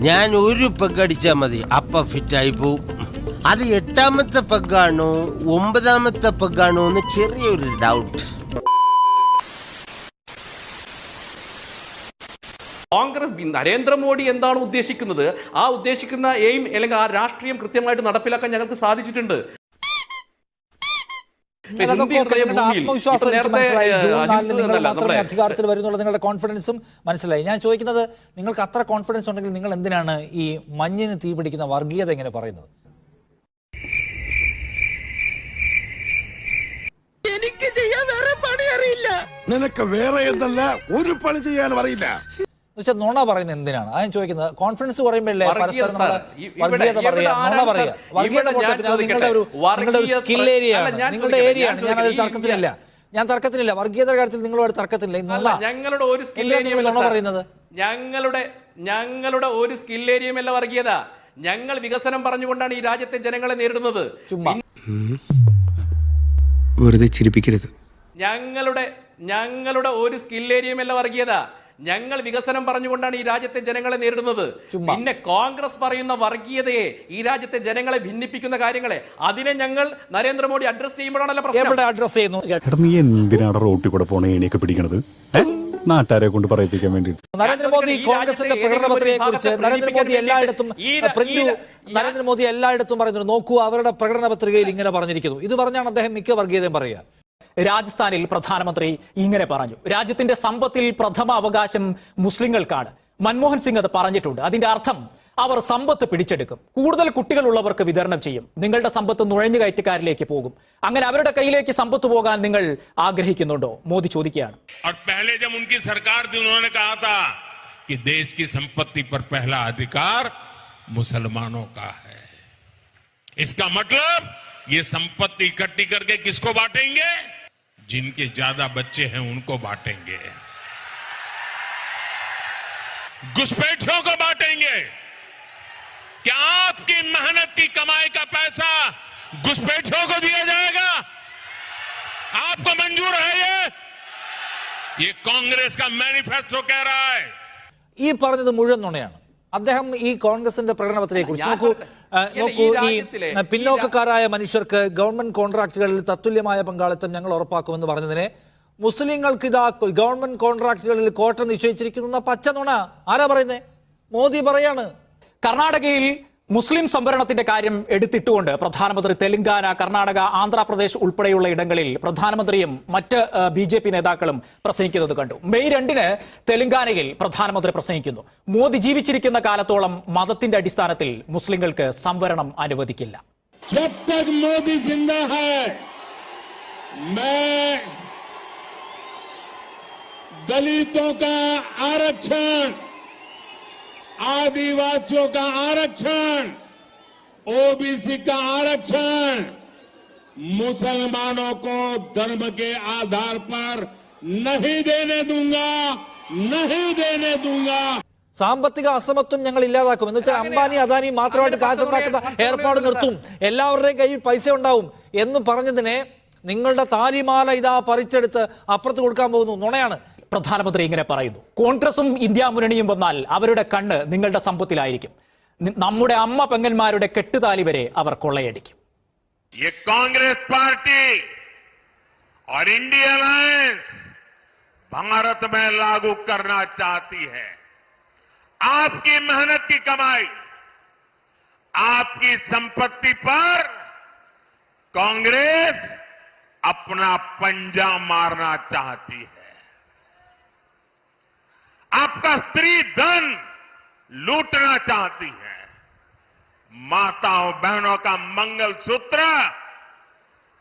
ഞാൻ ഒരു പെഗ് അടിച്ചാൽ മതി, അപ്പ ഫിറ്റായി പോവും. അത് 8ാമത്തെ പെഗ്ഗാണോ 9ാമത്തെ പെഗ്ഗാണോ എന്ന് ചെറിയൊരു ഡൗട്ട്. കോൺഗ്രസ് നരേന്ദ്രമോദി എന്താണ് ഉദ്ദേശിക്കുന്നത്, ആ ഉദ്ദേശിക്കുന്ന എയിം അല്ലെങ്കിൽ ആ രാഷ്ട്രീയം കൃത്യമായിട്ട് നടപ്പിലാക്കാൻ ഞങ്ങൾക്ക് സാധിച്ചിട്ടുണ്ട്. അധികാരത്തിൽ വരുന്നുള്ള നിങ്ങളുടെ കോൺഫിഡൻസും മനസ്സിലായി. ഞാൻ ചോദിക്കുന്നത്, നിങ്ങൾക്ക് അത്ര കോൺഫിഡൻസ് ഉണ്ടെങ്കിൽ നിങ്ങൾ എന്തിനാണ് ഈ മഞ്ഞിന് തീ പിടിക്കുന്ന വർഗീയത എങ്ങനെ പറയുന്നത്? എനിക്ക് ചെയ്യാൻ വേറെ പണി അറിയില്ല. നിനക്ക് വേറെ എന്തല്ല ഒരു പണി ചെയ്യാൻ അറിയില്ല. നുണ പറയുന്നത് എന്തിനാണ്? ഞാൻ ചോദിക്കുന്നത്. കോൺഫിഡൻസ് പറയുമ്പോഴല്ലേ പരസ്പരം വർഗീയത പറയാ, നുണ പറയാ. വർഗീയത നിങ്ങളുടെ ഒരു സ്കിൽ ഏരിയയാണ്, നിങ്ങളുടെ ഏരിയയാണ്. ഞാൻ അതിൽ തർക്കത്തിലില്ല, വർഗീയത കാര്യത്തിൽ നിങ്ങളോട് തർക്കത്തിലില്ല. ഞങ്ങളുടെ ഒരു സ്കിൽ ഏരിയ പറയുന്നത് ഞങ്ങളുടെ ഒരു സ്കിൽ ഏരിയമല്ല വർഗീയത. ഞങ്ങൾ വികസനം പറഞ്ഞുകൊണ്ടാണ് ഈ രാജ്യത്തെ ജനങ്ങളെ നേരിടുന്നത്. ചുമ്മാ വെറുതെ ചിരിപ്പിക്കരുത്. ഞങ്ങളുടെ ഒരു സ്കിൽ ഏരിയമല്ല വർഗീയത. ഞങ്ങൾ വികസനം പറഞ്ഞുകൊണ്ടാണ് ഈ രാജ്യത്തെ ജനങ്ങളെ നേരിടുന്നത്. പിന്നെ കോൺഗ്രസ് പറയുന്ന വർഗീയതയെ, ഈ രാജ്യത്തെ ജനങ്ങളെ ഭിന്നിപ്പിക്കുന്ന കാര്യങ്ങളെ, അതിനെ ഞങ്ങൾ നരേന്ദ്രമോദി അഡ്രസ് ചെയ്യുമ്പോഴാണല്ലോ പ്രശ്നം. നീ എന്തിനാണ് റോട്ടിൽ കൂടെ പോണേ എണീക്കെ പിടിക്കണത്? നാട്ടുകാരെ കൊണ്ട് പറയിപ്പിക്കാൻ വേണ്ടി. നരേന്ദ്രമോദി കോൺഗ്രസിന്റെ പ്രകടന പത്രികയെ കുറിച്ച് നരേന്ദ്രമോദി എല്ലായിടത്തും പറയുന്നു, നോക്കൂ അവരുടെ പ്രകടന പത്രികയിൽ ഇങ്ങനെ പറഞ്ഞിരിക്കുന്നു. ഇത് പറഞ്ഞാണ് അദ്ദേഹം മിക്ക വർഗീയതയും പറയുക. രാജസ്ഥാനിൽ പ്രധാനമന്ത്രി ഇങ്ങനെ പറഞ്ഞു, രാജ്യത്തിന്റെ സമ്പത്തിൽ പ്രഥമ അവകാശം മുസ്ലിങ്ങൾക്കാണ്. മൻമോഹൻ സിംഗ് അത് പറഞ്ഞിട്ടുണ്ട്. അതിന്റെ അർത്ഥം അവർ സമ്പത്ത് പിടിച്ചെടുക്കും, കൂടുതൽ കുട്ടികളുള്ളവർക്ക് വിതരണം ചെയ്യും, നിങ്ങളുടെ സമ്പത്ത് നുഴഞ്ഞുകയറ്റക്കാരിലേക്ക് പോകും. അങ്ങനെ അവരുടെ കയ്യിലേക്ക് സമ്പത്ത് പോകാൻ നിങ്ങൾ ആഗ്രഹിക്കുന്നുണ്ടോ? മോദി ചോദിക്കുകയാണ്. मुसलमानों का है, इसका मतलब ये संपत्ति इकट्ठी करके किसको बांटेंगे? जिनके ज्यादा बच्चे हैं उनको बांटेंगे, घुसपैठियों को बांटेंगे। क्या आपकी मेहनत की कमाई का पैसा घुसपैठियों को दिया जाएगा? आपको मंजूर है? ये कांग्रेस का मैनिफेस्टो कह रहा है. ഈ പറഞ്ഞത് മുഴുവൻ നുണയാണ്. അദ്ദേഹം ഈ കോൺഗ്രസിന്റെ പ്രകടന പത്രികയെ കുറിച്ച് നോക്കൂ, ഈ പിന്നോക്കക്കാരായ മനുഷ്യർക്ക് ഗവൺമെന്റ് കോൺട്രാക്ടുകളിൽ തത്തുല്യമായ പങ്കാളിത്തം ഞങ്ങൾ ഉറപ്പാക്കുമെന്ന് പറഞ്ഞതിനെ മുസ്ലിങ്ങൾക്ക് ഇതാ ഗവൺമെന്റ് കോൺട്രാക്ടുകളിൽ കോട്ട നിശ്ചയിച്ചിരിക്കുന്ന പച്ച നുണ ആരാ പറയുന്നേ? മോദി പറയാണ്. കർണാടകയിൽ മുസ്ലിം സംവരണത്തിന്റെ കാര്യം എടുത്തിട്ടുകൊണ്ട് പ്രധാനമന്ത്രി തെലങ്കാന, കർണാടക, ആന്ധ്രാപ്രദേശ് ഉൾപ്പെടെയുള്ള ഇടങ്ങളിൽ പ്രധാനമന്ത്രിയും മറ്റ് BJP നേതാക്കളും പ്രസംഗിക്കുന്നത് കണ്ടു. മെയ് 2 തെലങ്കാനയിൽ പ്രധാനമന്ത്രി പ്രസംഗിക്കുന്നു, മോദി ജീവിച്ചിരിക്കുന്ന കാലത്തോളം മതത്തിന്റെ അടിസ്ഥാനത്തിൽ മുസ്ലിങ്ങൾക്ക് സംവരണം അനുവദിക്കില്ല. आदिवासियों का आरक्षण, ओबीसी का आरक्षण, मुसलमानों को धर्म के आधार पर नहीं देने दूंगा. സാമ്പത്തിക അസമത്വം ഞങ്ങൾ ഇല്ലാതാക്കും എന്ന് വെച്ചാൽ അംബാനി അദാനി മാത്രമായിട്ട് കാശുണ്ടാക്കുന്ന ഏർപ്പാട് നിർത്തും, എല്ലാവരുടെയും കയ്യിൽ പൈസ ഉണ്ടാവും എന്ന് പറഞ്ഞതിനെ നിങ്ങളുടെ താലിമാല ഇതാ പറിച്ചെടുത്ത് അപ്പുറത്ത് കൊടുക്കാൻ പോകുന്നു. നുണയാണ്. പ്രധാനമന്ത്രി ഇങ്ങനെ പറയുന്നു, കോൺഗ്രസും ഇന്ത്യ മുന്നണിയും വന്നാൽ അവരുടെ കണ്ണ് നിങ്ങളുടെ സമ്പത്തിലായിരിക്കും, നമ്മുടെ അമ്മ പെങ്ങന്മാരുടെ കെട്ടുതാലി വരെ അവർ കൊള്ളയടിക്കും. कांग्रेस पार्टी और इंडिया अलायंस भारत में लागू करना चाहती है. आपकी मेहनत की कमाई, आपकी संपत्ति पर कांग्रेस अपना पंजा मारना चाहती है. आपका स्त्री धन लूटना चाहती है. माताओं बहनों का मंगलसूत्र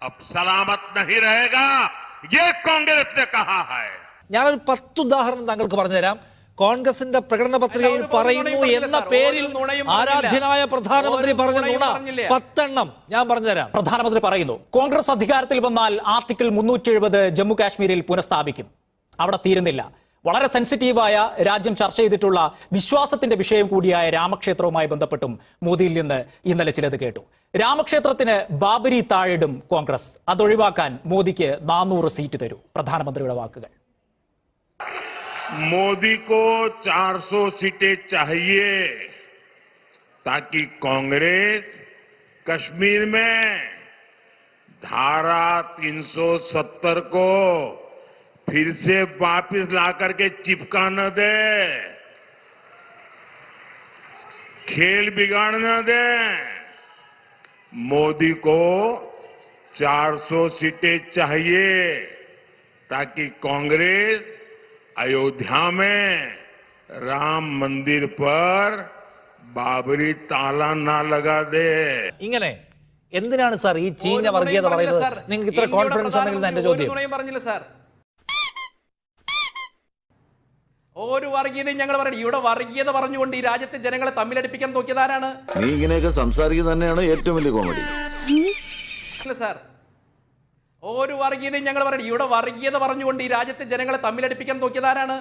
अब सलामत नहीं रहेगा, ये कांग्रेस ने कहा है. ഞാനൊരു 10 ഉദാഹരണം താങ്കൾക്ക് പറഞ്ഞുതരാം. കോൺഗ്രസിന്റെ പ്രകടന പത്രികയിൽ പറയുന്നു എന്ന പേരിൽ ആരാധ്യനായ പ്രധാനമന്ത്രി പറഞ്ഞ നുണ 10 എണ്ണം ഞാൻ പറഞ്ഞുതരാം. പ്രധാനമന്ത്രി പറയുന്നു, കോൺഗ്രസ് അധികാരത്തിൽ വന്നാൽ ആർട്ടിക്കിൾ 370 ജമ്മു കാശ്മീരിൽ പുനഃസ്ഥാപിക്കും. അവിടെ തീരുന്നില്ല. വളരെ സെൻസിറ്റീവായ, രാജ്യം ചർച്ച ചെയ്തിട്ടുള്ള വിശ്വാസത്തിന്റെ വിഷയം കൂടിയായ രാമക്ഷേത്രവുമായി ബന്ധപ്പെട്ടും മോദിയിൽ നിന്ന് ഇന്നലെ ചിലത് കേട്ടു. രാമക്ഷേത്രത്തിന് ബാബരി താഴിടും കോൺഗ്രസ്, അതൊഴിവാക്കാൻ മോദിക്ക് 400 സീറ്റ് തരൂ. പ്രധാനമന്ത്രിയുടെ വാക്കുകൾ. मोदी को 400 सीटें चाहिए, ताकि कांग्रेस कश्मीर में धारा 370 को फिर से वापस ला करके चिपका न दे, खेल बिगाड़ न दे। मोदी को 400 सीटें चाहिए ताकि कांग्रेस अयोध्या में राम मंदिर पर बाबरी ताला ना लगा दे। ഇങ്ങനെ എന്തിനാണ് സാർ ഈ ചീഞ്ഞ വർഗീയത പറയുന്നത്? നിങ്ങൾക്ക് ഇത്ര കോൺഫിഡൻസ് ഉണ്ടെങ്കിൽ എന്റെ ചോദ്യം. പറഞ്ഞില്ല സാർ, ഒരു വർഗീയതയും ഞങ്ങൾ പറയും. ഇവിടെ വർഗീയത പറഞ്ഞുകൊണ്ട് ഈ രാജ്യത്തെ ജനങ്ങളെ തമ്മിലടിപ്പിക്കാൻ നോക്കിയതാരാണ്? നീ ഇങ്ങനെയൊക്കെ സംസാരിക്കുന്നത് തന്നെയാണ് ഏറ്റവും വലിയ കോമഡി. സാർ, ഒരു വർഗീയതയും ഞങ്ങൾ പറയും. ഇവിടെ വർഗീയത പറഞ്ഞുകൊണ്ട് ഈ രാജ്യത്തെ ജനങ്ങളെ തമ്മിലടിപ്പിക്കാൻ നോക്കിയതാരാണ്?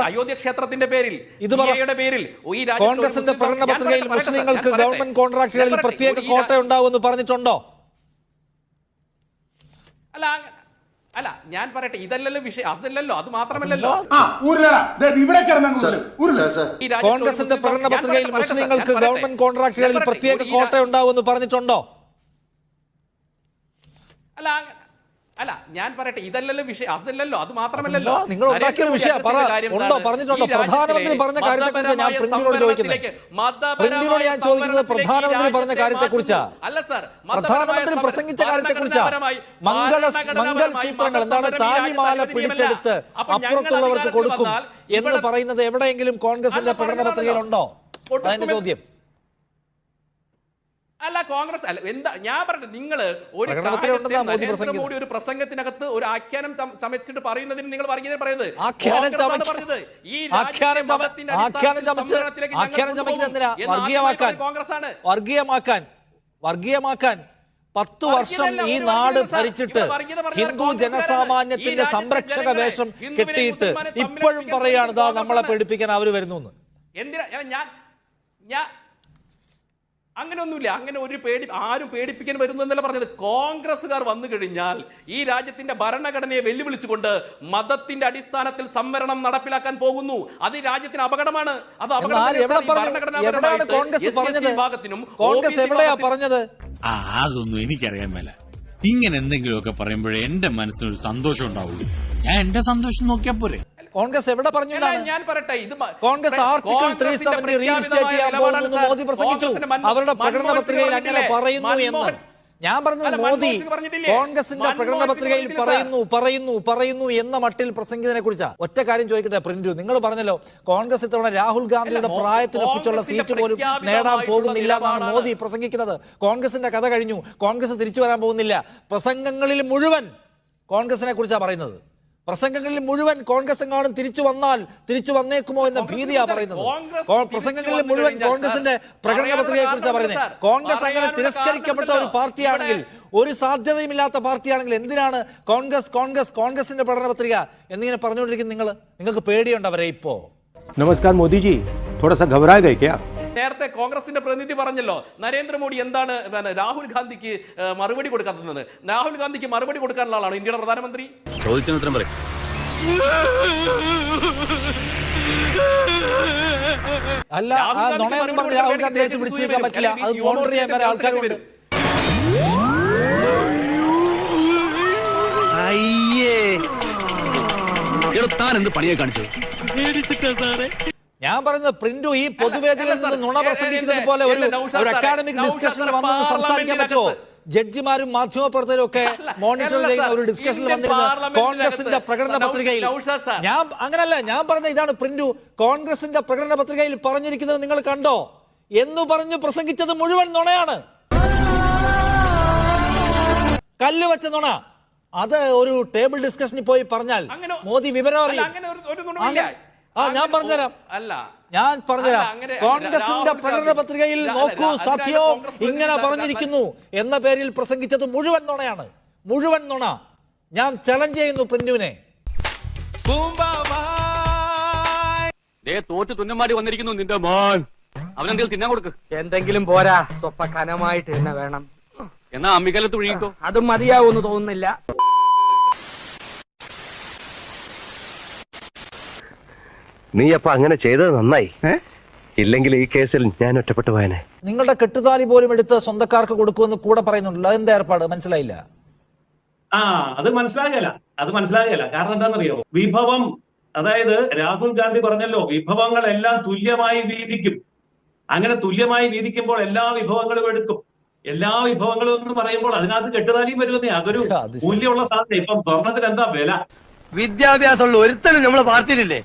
അയോധ്യ ക്ഷേത്രത്തിന്റെ പേരിൽ, പേരിൽ കോൺഗ്രസിന്റെ പ്രകടന പത്രികയിൽ മുസ്ലിങ്ങൾക്ക് ഗവൺമെന്റ് കോൺട്രാക്ടുകളിൽ പ്രത്യേക കോട്ട ഉണ്ടാവുമെന്ന് പറഞ്ഞിട്ടുണ്ടോ? അല്ല, ഞാൻ പറയട്ടെ, ഇതല്ലല്ലോ വിഷയം, അതല്ലല്ലോ, അത് മാത്രമല്ലല്ലോ. കോൺഗ്രസിന്റെ പ്രകടന പത്രികയിൽ മുസ്ലിങ്ങൾക്ക് ഗവൺമെന്റ് കോൺട്രാക്ടുകളിൽ പ്രത്യേക കോട്ട ഉണ്ടാവുമെന്ന് പറഞ്ഞിട്ടുണ്ടോ? അല്ല, ഞാൻ പറയട്ടെ, ഇതല്ലല്ലോ വിഷയം, അതല്ലല്ലോ, അത് മാത്രമല്ലല്ലോ. നിങ്ങൾ ഉണ്ടാക്കിയ വിഷയം പറഞ്ഞിട്ടുണ്ടോ? പ്രധാനമന്ത്രി പറഞ്ഞ കാര്യത്തെക്കുറിച്ച് ഞാൻ പ്രിന്റിനോട് ചോദിക്കുന്നത്. പ്രിന്റിനോട് ഞാൻ ചോദിക്കുന്നത് പ്രധാനമന്ത്രി പറഞ്ഞ കാര്യത്തെക്കുറിച്ചാ, അല്ല സാർ, പ്രധാനമന്ത്രി പ്രസംഗിച്ച കാര്യത്തെക്കുറിച്ചാ. മംഗളസൂത്രങ്ങൾ എന്താണ്? താലിമാല പിടിച്ചെടുത്ത് അപ്പുറത്തുള്ളവർക്ക് കൊടുക്കും എന്ന് പറയുന്നത് എവിടെയെങ്കിലും കോൺഗ്രസിന്റെ പ്രകടന പത്രികയിലുണ്ടോ? അതിന്റെ ചോദ്യം. അല്ല, കോൺഗ്രസ് അല്ല, എന്താ ഞാൻ പറഞ്ഞത്, നിങ്ങൾ ഒരു മോദി ഒരു പ്രസംഗത്തിനകത്ത് ഒരു ആഖ്യാനം ചമച്ചിട്ട് പറയുന്നതിന് നിങ്ങൾ വർഗീയത പറയുന്നത് വർഗീയമാക്കാൻ 10 വർഷം ഈ നാട് ഭരിച്ചിട്ട് ഹിന്ദു ജനസാമാന്യത്തിന്റെ സംരക്ഷക വേഷം കെട്ടിയിട്ട് ഇപ്പോഴും പറയാണ് ദാ നമ്മളെ പേടിപ്പിക്കാൻ അവർ വരുന്നു. എന്തിനാ ഞാൻ അങ്ങനെയൊന്നുമില്ല. അങ്ങനെ ഒരു ആരും പേടിപ്പിക്കാൻ വരുന്നു എന്നല്ല പറഞ്ഞത്. കോൺഗ്രസ്സുകാർ വന്നു കഴിഞ്ഞാൽ ഈ രാജ്യത്തിന്റെ ഭരണഘടനയെ വെല്ലുവിളിച്ചുകൊണ്ട് മതത്തിന്റെ അടിസ്ഥാനത്തിൽ സംവരണം നടപ്പിലാക്കാൻ പോകുന്നു. അത് ഈ രാജ്യത്തിന് അപകടമാണ്. അത് അതൊന്നും എനിക്കറിയാൻ മേല. ഇങ്ങനെ എന്തെങ്കിലുമൊക്കെ പറയുമ്പോഴേ എന്റെ മനസ്സിനൊരു സന്തോഷം ഉണ്ടാവുള്ളൂ. ഞാൻ എന്റെ സന്തോഷം നോക്കിയാ പോരെ. കോൺഗ്രസ് എവിടെ പറഞ്ഞു? ഞാൻ പറയട്ടെ, ഇത് കോൺഗ്രസ് ആർട്ടിക്കിൾ 370 റീഇൻസ്റ്റേറ്റ് ചെയ്യാൻ പോകുന്നു മോദി പ്രസംഗിച്ചു. അവരുടെ പ്രകടന പത്രികയിൽ അങ്ങനെ പറയുന്നു എന്ന് ഞാൻ പറഞ്ഞത്. മോദി കോൺഗ്രസിന്റെ പ്രകടന പത്രികയിൽ പറയുന്നു എന്ന മട്ടിൽ പ്രസംഗിച്ചതിനെ കുറിച്ചാ. ഒറ്റ കാര്യം ചോദിക്കട്ടെ പ്രിന്റു, നിങ്ങൾ പറഞ്ഞല്ലോ കോൺഗ്രസ് ഇത്തവണ രാഹുൽ ഗാന്ധിയുടെ പ്രായത്തിനൊപ്പിച്ചുള്ള സീറ്റ് പോലും നേടാൻ പോകുന്നില്ല എന്നാണ് മോദി പ്രസംഗിക്കുന്നത്. കോൺഗ്രസിന്റെ കഥ കഴിഞ്ഞു, കോൺഗ്രസ് തിരിച്ചു വരാൻ പോകുന്നില്ല. പ്രസംഗങ്ങളിൽ മുഴുവൻ കോൺഗ്രസിനെ കുറിച്ചാണ് പറയുന്നത്. പ്രസംഗങ്ങളിൽ മുഴുവൻ കോൺഗ്രസ് എങ്ങാനും തിരിച്ചു വന്നേക്കുമോ എന്ന ഭീതിയാ പറയുന്നത്. പ്രസംഗങ്ങളിൽ മുഴുവൻ കോൺഗ്രസിന്റെ പ്രകടന പത്രികയെ കുറിച്ചാണ് പറയുന്നത്. കോൺഗ്രസ് അങ്ങനെ തിരസ്കരിക്കപ്പെട്ട ഒരു പാർട്ടിയാണെങ്കിൽ, ഒരു സാധ്യതയുമില്ലാത്ത പാർട്ടിയാണെങ്കിൽ എന്തിനാണ് കോൺഗ്രസിന്റെ പ്രകടന പത്രിക എന്നിങ്ങനെ പറഞ്ഞുകൊണ്ടിരിക്കുന്നത്? നിങ്ങൾക്ക് പേടിയുണ്ട് അവരെ ഇപ്പോ? നമസ്കാർ മോദി ജി, थोड़ा सा घबरा गए क्या? നേരത്തെ കോൺഗ്രസിന്റെ പ്രതിനിധി പറഞ്ഞല്ലോ, നരേന്ദ്രമോദി എന്താണ് രാഹുൽ ഗാന്ധിക്ക് മറുപടി കൊടുക്കാത്തത്? രാഹുൽ ഗാന്ധിക്ക് മറുപടി കൊടുക്കാനുള്ള ആളാണ് ഇന്ത്യയുടെ പ്രധാനമന്ത്രി. ചോദിച്ചതിന് പറയും. അല്ല, ആ നുണയൊന്നും പറഞ്ഞ് രാഹുൽ ഗാന്ധി എടുത്ത് പിടിച്ചു നിൽക്കാൻ പറ്റില്ല. അത് മോണിറ്റർ ചെയ്യാൻ വരെ ആൾക്കാരുണ്ട്. താൻ എന്ത് പണിയെ കാണിച്ചത്? ഞാൻ പറയുന്നത് പ്രിന്റു, ഈ പൊതുവേദികളിൽ നിന്ന് നുണ പ്രസംഗിക്കുന്നത് പോലെ ഒരു അക്കാഡമിക് ഡിസ്കഷനിൽ വന്നെന്ന് സംസാരിക്കാൻ പറ്റുമോ? ജഡ്ജിമാരും മാധ്യമപ്രവർത്തകരും ഒക്കെ മോണിറ്റർ ചെയ്യുന്ന ഒരു ഡിസ്കഷനിൽ വന്നിരുന്ന കോൺഗ്രസിന്റെ പ്രകടന പത്രികയിൽ ഞാൻ പറഞ്ഞ ഇതാണ് പ്രിന്റു. കോൺഗ്രസിന്റെ പ്രകടന പത്രികയിൽ പറഞ്ഞിരിക്കുന്നത് നിങ്ങൾ കണ്ടോ എന്ന് പറഞ്ഞു പ്രസംഗിച്ചത് മുഴുവൻ നുണയാണ്. കല്ല് വെച്ച നുണ. അത് ഒരു ടേബിൾ ഡിസ്കഷനിൽ പോയി പറഞ്ഞാൽ മോദി വിവരം അറിയും. ഞാൻ പറഞ്ഞുതരാം. കോൺഗ്രസിന്റെ പ്രകടന പത്രികയിൽ നോക്കൂ സത്യോ ഇങ്ങനെ പറഞ്ഞിരിക്കുന്നു എന്ന പേരിൽ പ്രസംഗിച്ചത് മുഴുവൻ നുണയാണ്. മുഴുവൻ നുണ. ഞാൻ ചലഞ്ച് ചെയ്യുന്നു പ്രിന്റുവിനെ. തോറ്റ് തുന്നമാടി വന്നിരിക്കുന്നു നിന്റെ മോൻ. അവനെന്തെങ്കിലും തിന്നാൻ കൊടുക്ക്. എന്തെങ്കിലും പോരാ, സ്വപ്പ കനമായിട്ട് തന്നെ വേണം. എന്നാ അമ്മിക്കലത്ത് ഒഴുകിക്കോ. അതും മതിയാവൂന്ന് തോന്നുന്നില്ല. നീ അപ്പൊ അങ്ങനെ ചെയ്തത് നന്നായി. ഇല്ലെങ്കിൽ ഈ കേസിൽ ഞാൻ ഒറ്റപ്പെട്ടു പോയനെ. നിങ്ങളുടെ കെട്ടുതാലി പോലും എടുത്ത് സ്വന്തക്കാർക്ക് കൊടുക്കുമെന്ന് കൂടെ പറയുന്നുണ്ടല്ലോ, അതെന്താ ഏർപ്പാട്? മനസ്സിലായില്ല. അത് മനസ്സിലാകില്ല. കാരണം എന്താണെന്നറിയോ? വിഭവം, അതായത് രാഹുൽ ഗാന്ധി പറഞ്ഞല്ലോ, വിഭവങ്ങളെല്ലാം തുല്യമായി വീതിക്കും. അങ്ങനെ തുല്യമായി വീതിക്കുമ്പോൾ എല്ലാ വിഭവങ്ങളും എടുക്കും. എല്ലാ വിഭവങ്ങളും എന്ന് പറയുമ്പോൾ അതിനകത്ത് കെട്ടുതാലിയും വരുന്നേ. അതൊരു മൂല്യമുള്ള സാധനം. ഇപ്പം സ്വർണത്തിന് എന്താ വില? വിദ്യാഭ്യാസമുള്ള ഒരുത്തനും നമ്മളെ പാർട്ടിയിലില്ലേ?